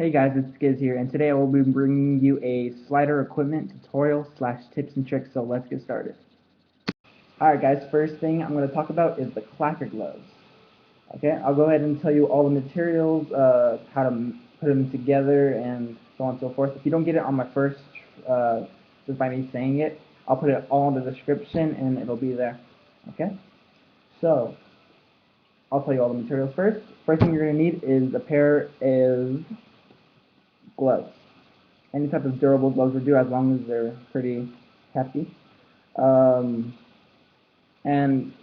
Hey guys, it's Schiz here, and today I will be bringing you a slider equipment tutorial / tips and tricks, so let's get started. Alright guys, first thing I'm going to talk about is the clacker gloves. Okay, I'll go ahead and tell you all the materials, how to put them together, and so on and so forth. If you don't get it on my first, just by me saying it, I'll put it all in the description and it'll be there. Okay, so I'll tell you all the materials first. First thing you're going to need is a pair of gloves. Any type of durable gloves will do as long as they're pretty hefty. And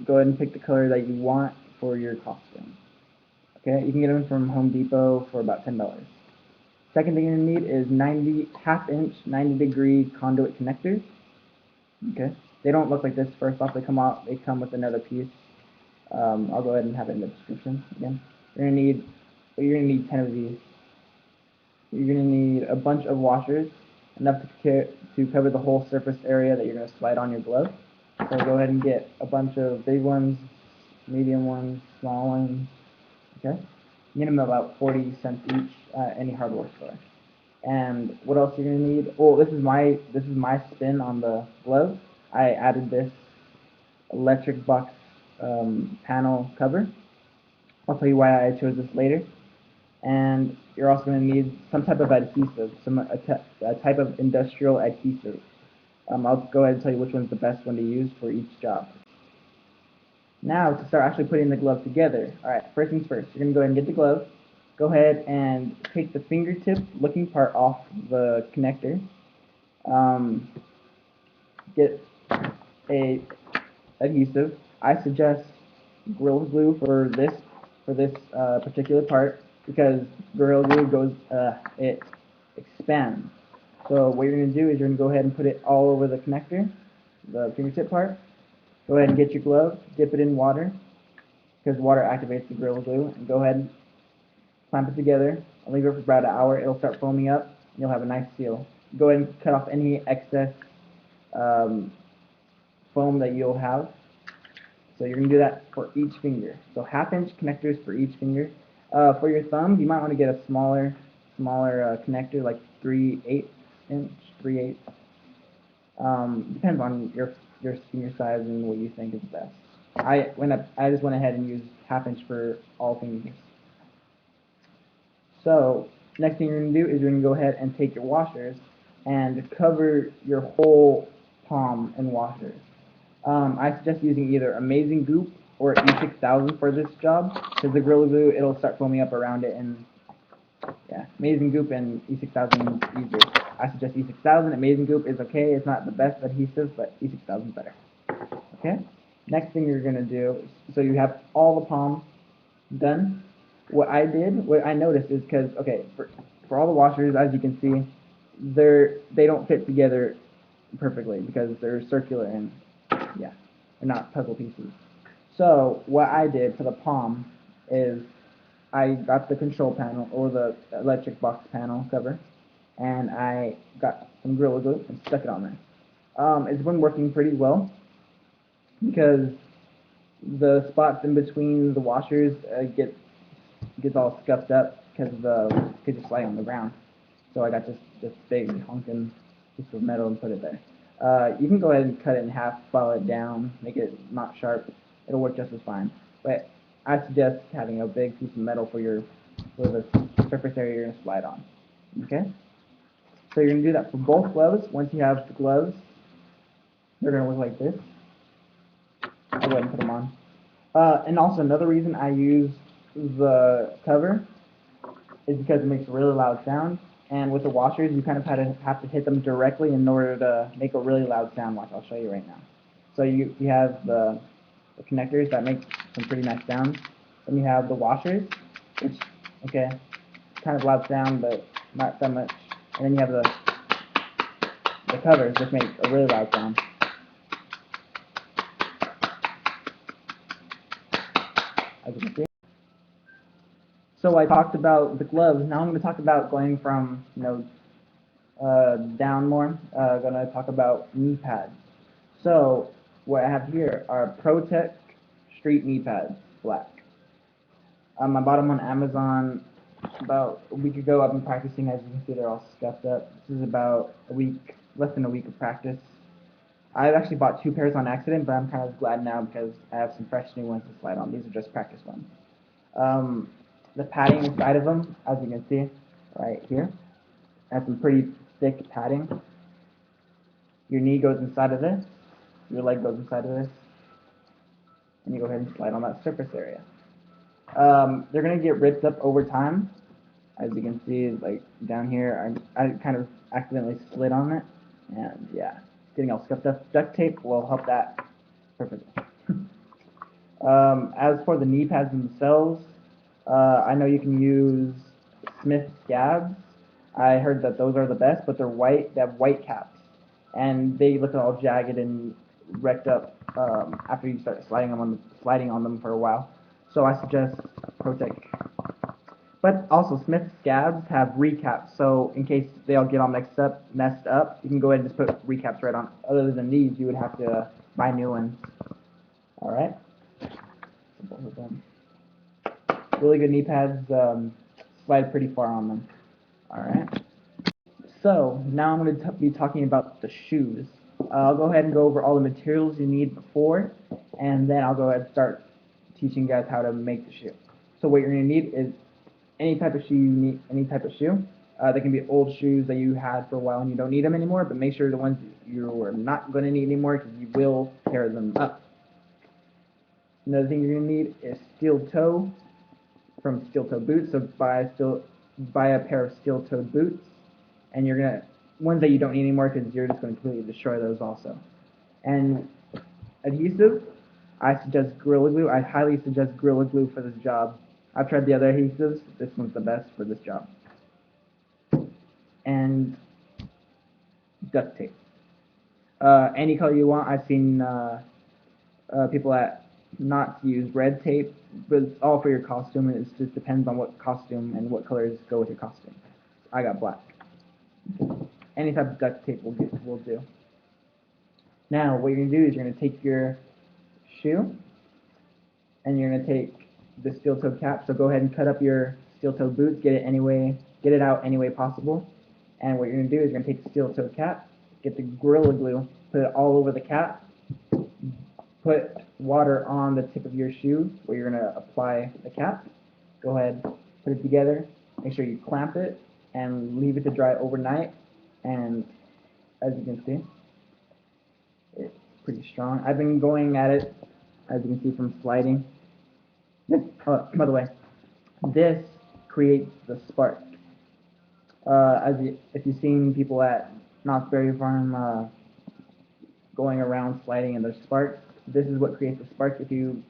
go ahead and pick the color that you want for your costume. Okay, you can get them from Home Depot for about $10. Second thing you're going to need is half-inch 90-degree conduit connectors. Okay, they don't look like this. First off, they come with another piece. I'll go ahead and have it in the description again. You're going to need 10 of these. You're going to need a bunch of washers, enough to cover the whole surface area that you're going to slide on your glove. So go ahead and get a bunch of big ones, medium ones, small ones. Okay, you get them about 40 cents each at any hardware store. And what else you're going to need? Oh, this is my spin on the glove. I added this electric box panel cover. I'll tell you why I chose this later. And you're also going to need some type of adhesive, a type of industrial adhesive. I'll go ahead and tell you which one's the best one to use for each job. Now, to start actually putting the glove together. Alright, first things first, you're going to go ahead and get the glove. Go ahead and take the fingertip looking part off the connector. Get a adhesive. I suggest Gorilla Glue for this particular part, because Gorilla Glue it expands. So what you're going to do is you're going to go ahead and put it all over the connector, the fingertip part. Go ahead and get your glove, dip it in water, because water activates the Gorilla Glue, and go ahead and clamp it together. I'll leave it for about an hour. It'll start foaming up, and you'll have a nice seal. Go ahead and cut off any excess foam that you'll have. So you're going to do that for each finger. So half-inch connectors for each finger. For your thumb, you might want to get a smaller connector, like 3/8 inch, 3/8. Depends on your finger size and what you think is best. I just went ahead and used half-inch for all fingers. So next thing you're going to do is you're going to go ahead and take your washers and cover your whole palm in washers. I suggest using either Amazing Goop or E6000 for this job, because the Gorilla Glue, it'll start foaming up around it, and yeah, Amazing Goop and E6000 is easier. I suggest E6000. Amazing Goop is okay. It's not the best adhesive, but E6000 is better. Okay? Next thing you're going to do, so you have all the palm done. What I noticed is, because, okay, for all the washers, as you can see, they don't fit together perfectly because they're circular and, yeah, they're not puzzle pieces. So what I did for the palm is I got the control panel, or the electric box panel cover, and I got some Gorilla Glue and stuck it on there. It's been working pretty well, because the spots in between the washers gets all scuffed up because you slide on the ground. So I got this big honking piece of metal and put it there. You can go ahead and cut it in half, file it down, make it not sharp. It'll work just as fine. But I suggest having a big piece of metal for the surface area you're going to slide on. Okay? So you're going to do that for both gloves. Once you have the gloves, they're going to look like this. I'll go ahead and put them on. And also another reason I use the cover is because it makes a really loud sound. And with the washers, you kind of have to hit them directly in order to make a really loud sound, like I'll show you right now. So you have the connectors that make some pretty nice sounds. Then you have the washers, which, okay, kind of loud sound, but not that much. And then you have the covers, which make a really loud sound. As you can see. So I talked about the gloves. Now I'm going to talk about going from, down more. I'm going to talk about knee pads. So what I have here are Protec street knee pads, black. I bought them on Amazon about a week ago. I've been practicing. As you can see, they're all scuffed up. This is about a week, less than a week of practice. I've actually bought 2 pairs on accident, but I'm kind of glad now because I have some fresh new ones to slide on. These are just practice ones. The padding inside of them, as you can see, right here, has some pretty thick padding. Your knee goes inside of this, your leg goes inside of this, and you go ahead and slide on that surface area. They're going to get ripped up over time. As you can see, like down here, I kind of accidentally slid on it, and yeah, it's getting all scuffed up. Duct tape will help that perfectly. As for the knee pads themselves, I know you can use Smith Scabs. I heard that those are the best, but they're white. They have white caps, and they look all jagged and wrecked up after you start sliding on them for a while. So I suggest Protec. But also, Smith Scabs have recaps, so in case they all get all messed up, you can go ahead and just put recaps right on. Other than these, you would have to buy new ones. All right. Really good knee pads. Slide pretty far on them. All right. So now I'm going to be talking about the shoes. I'll go ahead and go over all the materials you need before, and then I'll go ahead and start teaching you guys how to make the shoe. So what you're going to need is any type of shoe you need, any type of shoe. They can be old shoes that you had for a while and you don't need them anymore, but make sure the ones you are not going to need anymore because you will tear them up. Another thing you're going to need is steel toe from steel toe boots. So buy a pair of steel toed boots, and you're going to ones that you don't need anymore because you're just going to completely destroy those also. And adhesive, I suggest Gorilla Glue. I highly suggest Gorilla Glue for this job. I've tried the other adhesives. This one's the best for this job. And duct tape. Any color you want. I've seen people that not use red tape, but it's all for your costume. It just depends on what costume and what colors go with your costume. I got black. Any type of duct tape will do. Now, what you're going to do is you're going to take your shoe, and you're going to take the steel-toed cap. So go ahead and cut up your steel-toed boots, get it out any way possible. And what you're going to do is you're going to take the steel-toed cap, get the Gorilla Glue, put it all over the cap, put water on the tip of your shoe where you're going to apply the cap. Go ahead, put it together, make sure you clamp it, and leave it to dry overnight. And as you can see, it's pretty strong. I've been going at it, as you can see from sliding. By the way, this creates the spark. If you've seen people at Knott's Berry Farm going around sliding and there's sparks, this is what creates the spark. If you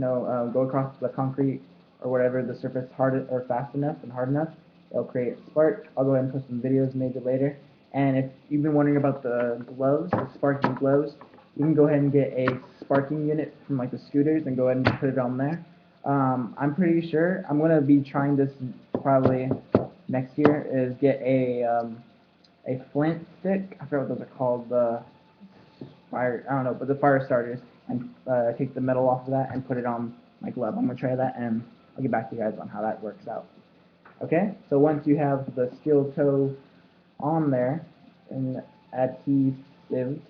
go across the concrete or whatever, the surface hard or fast enough and hard enough, it'll create a spark. I'll go ahead and put some videos maybe later. And if you've been wondering about the gloves, the sparking gloves, you can go ahead and get a sparking unit from like the scooters and go ahead and put it on there. I'm pretty sure I'm gonna be trying this probably next year. Is get a flint stick. I forgot what those are called. The fire. I don't know, but the fire starters. And take the metal off of that and put it on my glove. I'm gonna try that, and I'll get back to you guys on how that works out. Okay. So once you have the steel toe on there and adhesive,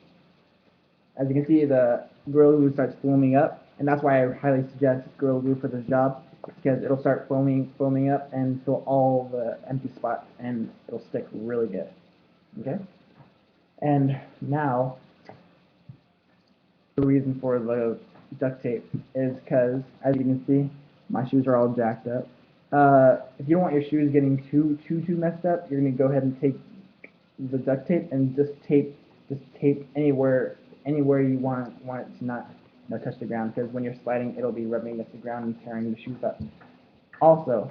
as you can see, the Gorilla Glue starts foaming up, and that's why I highly suggest Gorilla Glue for this job, because it'll start foaming up and fill all the empty spots, and it'll stick really good. Okay? And now, the reason for the duct tape is because, as you can see, my shoes are all jacked up. If you don't want your shoes getting too messed up, you're going to go ahead and take the duct tape and just tape anywhere you want it to not touch the ground, because when you're sliding, it'll be rubbing against the ground and tearing the shoes up. Also,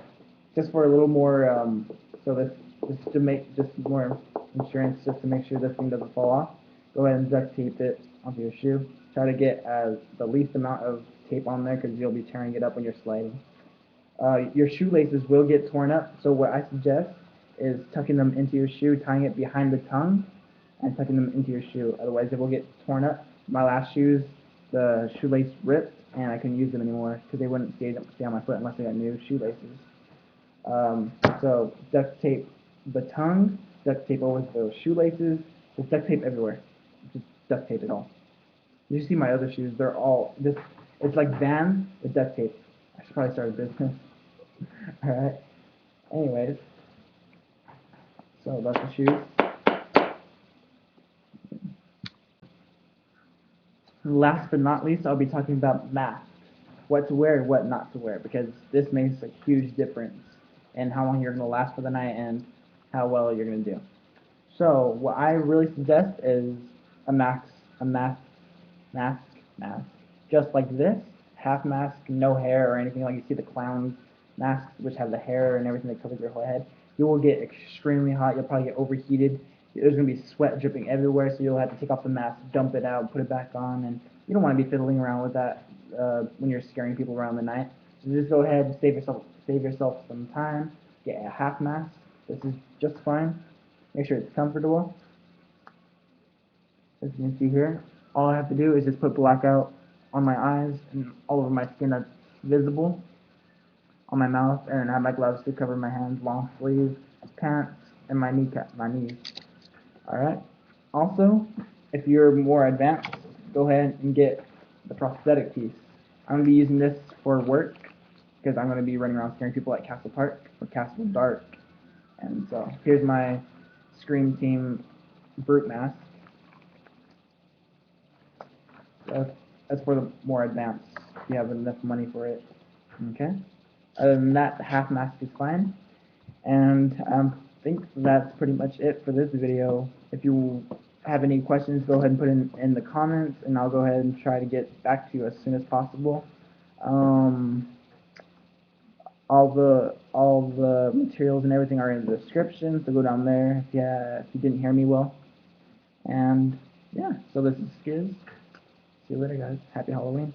just for a little more, just to make more insurance, just to make sure this thing doesn't fall off, go ahead and duct tape it onto your shoe. Try to get the least amount of tape on there, because you'll be tearing it up when you're sliding. Your shoelaces will get torn up, so what I suggest is tucking them into your shoe, tying it behind the tongue, and tucking them into your shoe. Otherwise, it will get torn up. My last shoes, the shoelace ripped, and I couldn't use them anymore because they wouldn't stay on my foot unless I got new shoelaces. So duct tape the tongue, duct tape over the shoelaces, just duct tape everywhere. Just duct tape it all. You see my other shoes, they're all this. It's like Vans with duct tape. I should probably start a business. Alright. Anyways, so that's the shoes. Last but not least, I'll be talking about masks. What to wear, what not to wear, because this makes a huge difference in how long you're going to last for the night and how well you're going to do. So what I really suggest is a mask, a mask, mask, just like this, half mask, no hair or anything like you see the clown masks, which have the hair and everything that covers your whole head. You will get extremely hot. You'll probably get overheated. There's going to be sweat dripping everywhere, so you'll have to take off the mask, dump it out, put it back on, and you don't want to be fiddling around with that when you're scaring people around the night. So just go ahead, save yourself some time. Get a half mask. This is just fine. Make sure it's comfortable. As you can see here, all I have to do is just put blackout on my eyes and all over my skin that's visible, on my mouth, and I have my gloves to cover my hands, long sleeve, pants, and my knees. Alright. Also, if you're more advanced, go ahead and get the prosthetic piece. I'm going to be using this for work because I'm going to be running around scaring people at Castle Park or Castle Dark. And so here's my Scream Team brute mask. That's for the more advanced, if you have enough money for it. Okay. Other than that, the half mask is fine. And I think that's pretty much it for this video. If you have any questions, go ahead and put in the comments, and I'll go ahead and try to get back to you as soon as possible. All the materials and everything are in the description, so go down there if you didn't hear me well. And yeah, so this is Schiz. See you later, guys. Happy Halloween.